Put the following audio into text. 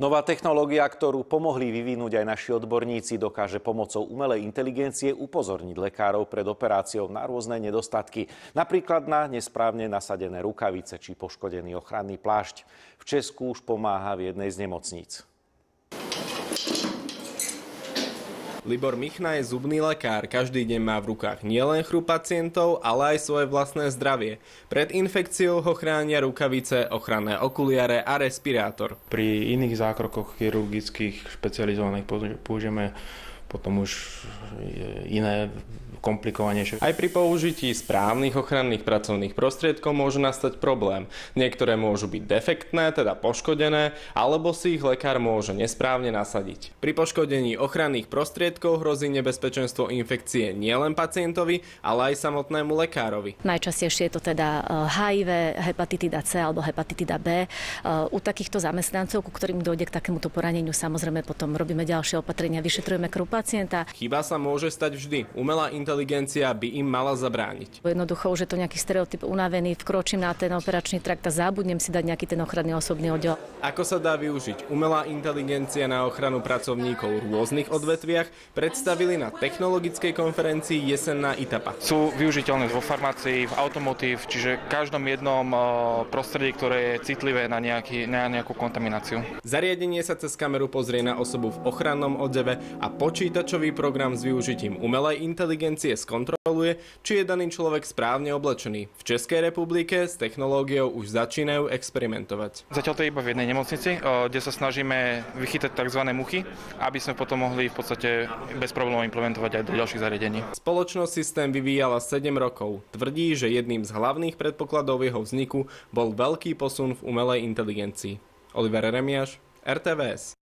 Nová technológia, ktorú pomohli vyvinúť aj naši odborníci, dokáže pomocou umelej inteligencie upozorniť lekárov pred operáciou na rôzne nedostatky, napríklad na nesprávne nasadené rukavice či poškodený ochranný plášť. V Česku už pomáha v jednej z nemocníc. Libor Michna je zubný lekár. Každý deň má v rukách nielen chrup pacientov, ale aj svoje vlastné zdravie. Pred infekciou ho chránia rukavice, ochranné okuliare a respirátor. Pri iných zákrokoch chirurgických špecializovaných použijeme potom už iné komplikovanejšie. Aj pri použití správnych ochranných pracovných prostriedkov môže nastať problém. Niektoré môžu byť defektné, teda poškodené, alebo si ich lekár môže nesprávne nasadiť. Pri poškodení ochranných prostriedkov hrozí nebezpečenstvo infekcie nielen pacientovi, ale aj samotnému lekárovi. Najčastejšie je to teda HIV, hepatitida C alebo hepatitida B. U takýchto zamestnancov, ku ktorým dojde k takémuto poraneniu, samozrejme potom robíme ďalšie opatrenia, vyšetrujeme krv pacienta. Chyba sa môže stať vždy. Umelá inteligencia by im mala zabrániť. Jednoducho už je to nejaký stereotyp unavený, vkročím na ten operačný trakt a zabudnem si dať nejaký ten ochranný osobný oddiel. Ako sa dá využiť umelá inteligencia na ochranu pracovníkov v rôznych odvetviach, predstavili na technologickej konferencii Jesenná Itapa. Sú využiteľné vo farmácii, v automotív, čiže v každom jednom prostredí, ktoré je citlivé na nejakú kontamináciu. Zariadenie sa cez kameru pozrie na osobu v ochrannom odeve a počítačový program s využitím umelej inteligencie skontroluje, či je daný človek správne oblečený. V Českej republike s technológiou už začínajú experimentovať. Zatiaľ to je iba v jednej nemocnici, kde sa snažíme vychytať tzv. Muchy, aby sme potom mohli v podstate bez problémov implementovať aj do ďalších zariadení. Spoločnosť systém vyvíjala 7 rokov. Tvrdí, že jedným z hlavných predpokladov jeho vzniku bol veľký posun v umelej inteligencii. Oliver Remiáš, RTVS.